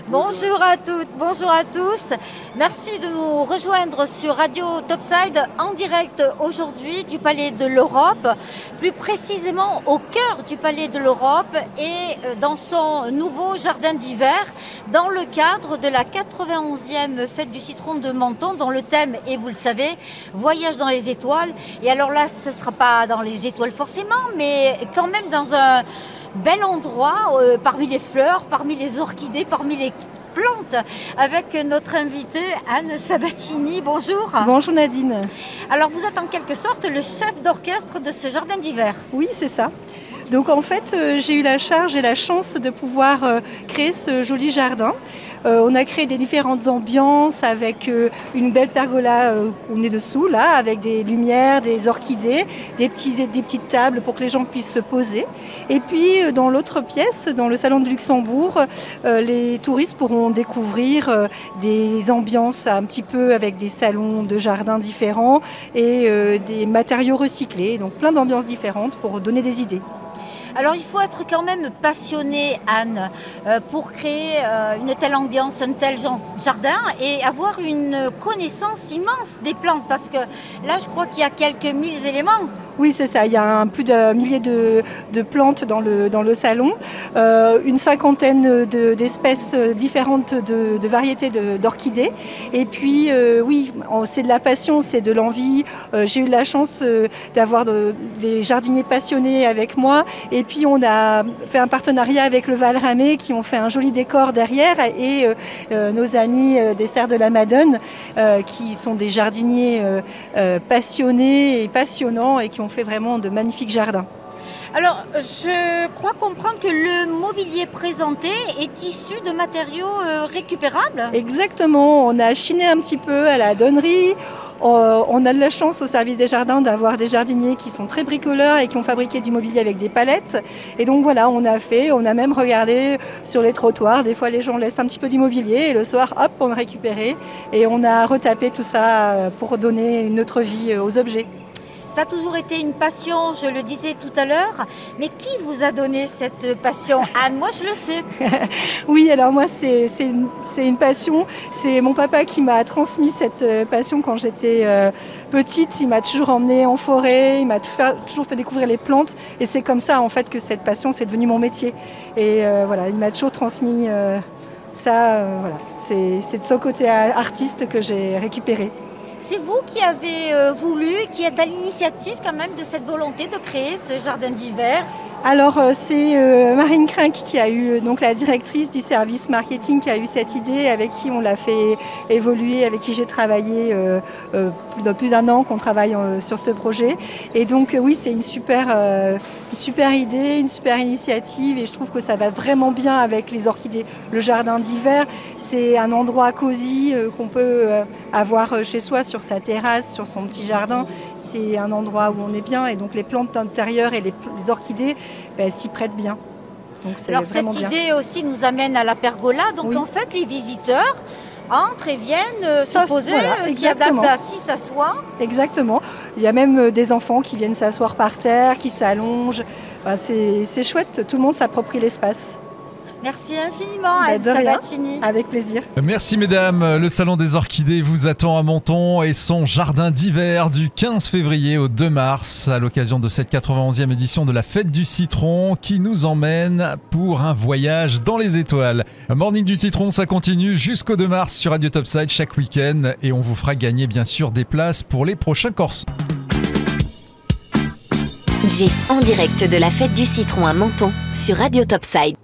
Bonjour à toutes, bonjour à tous. Merci de nous rejoindre sur Radio Topside en direct aujourd'hui du Palais de l'Europe, plus précisément au cœur du Palais de l'Europe et dans son nouveau jardin d'hiver dans le cadre de la 91e fête du citron de Menton dont le thème est, vous le savez, voyage dans les étoiles. Et alors là, ce ne sera pas dans les étoiles forcément, mais quand même dans un bel endroit, parmi les fleurs, parmi les orchidées, parmi les plantes, avec notre invitée Anne Sabatini. Bonjour. Bonjour Nadine. Alors vous êtes en quelque sorte le chef d'orchestre de ce jardin d'hiver. Oui, c'est ça. Donc en fait, j'ai eu la charge et la chance de pouvoir créer ce joli jardin. On a créé des différentes ambiances avec une belle pergola on est dessous là, avec des lumières, des orchidées, des petites tables pour que les gens puissent se poser. Et puis dans l'autre pièce, dans le salon de Luxembourg, les touristes pourront découvrir des ambiances un petit peu avec des salons de jardin différents et des matériaux recyclés. Donc plein d'ambiances différentes pour donner des idées. Alors il faut être quand même passionné, Anne, pour créer une telle ambiance, un tel jardin et avoir une connaissance immense des plantes parce que là je crois qu'il y a quelques mille éléments. Oui, c'est ça. Il y a plus d'un millier de plantes dans le salon, une cinquantaine d'espèces différentes de variétés d'orchidées. Et puis, oui, c'est de la passion, c'est de l'envie. J'ai eu la chance d'avoir des jardiniers passionnés avec moi. Et puis, on a fait un partenariat avec le Val-Ramée qui ont fait un joli décor derrière. Et nos amis des Serres de la Madone qui sont des jardiniers passionnés et passionnants et qui ont fait vraiment de magnifiques jardins. Alors, je crois comprendre que le mobilier présenté est issu de matériaux récupérables. Exactement, on a chiné un petit peu à la donnerie. On a de la chance au service des jardins d'avoir des jardiniers qui sont très bricoleurs et qui ont fabriqué du mobilier avec des palettes. Et donc voilà, on a même regardé sur les trottoirs. Des fois, les gens laissent un petit peu du mobilier et le soir, hop, on a récupéré. Et on a retapé tout ça pour donner une autre vie aux objets. Ça a toujours été une passion, je le disais tout à l'heure. Mais qui vous a donné cette passion, Anne? Moi, je le sais. Oui, alors moi, c'est une passion. C'est mon papa qui m'a transmis cette passion quand j'étais petite. Il m'a toujours emmenée en forêt, il m'a toujours fait découvrir les plantes. Et c'est comme ça, en fait, que cette passion, c'est devenu mon métier. Et voilà, il m'a toujours transmis ça. Voilà. C'est de son côté artiste que j'ai récupéré. C'est vous qui avez voulu, qui êtes à l'initiative quand même de cette volonté de créer ce jardin d'hiver? Alors c'est Marine Crinck qui a eu, donc la directrice du service marketing qui a eu cette idée, avec qui on l'a fait évoluer, avec qui j'ai travaillé plus d'un an qu'on travaille sur ce projet. Et donc oui, c'est une super idée, une super initiative et je trouve que ça va vraiment bien avec les orchidées. Le jardin d'hiver, c'est un endroit cosy qu'on peut avoir chez soi sur sa terrasse, sur son petit jardin. C'est un endroit où on est bien et donc les plantes d'intérieur et les orchidées s'y prêtent bien. Donc c'est alors vraiment cette bien. idée aussi nous amène à la pergola. Donc oui. En fait, les visiteurs entrent et viennent se poser, s'y adaptent assis, s'assoient. Exactement. Il y a même des enfants qui viennent s'asseoir par terre, qui s'allongent. Enfin, c'est chouette, tout le monde s'approprie l'espace. Merci infiniment, Anne Sabatini. Avec plaisir. Merci mesdames. Le Salon des Orchidées vous attend à Menton et son jardin d'hiver du 15 février au 2 mars à l'occasion de cette 91e édition de la Fête du Citron qui nous emmène pour un voyage dans les étoiles. Morning du Citron, ça continue jusqu'au 2 mars sur Radio Topside chaque week-end et on vous fera gagner bien sûr des places pour les prochains Corses. En direct de la Fête du Citron à Menton sur Radio Topside.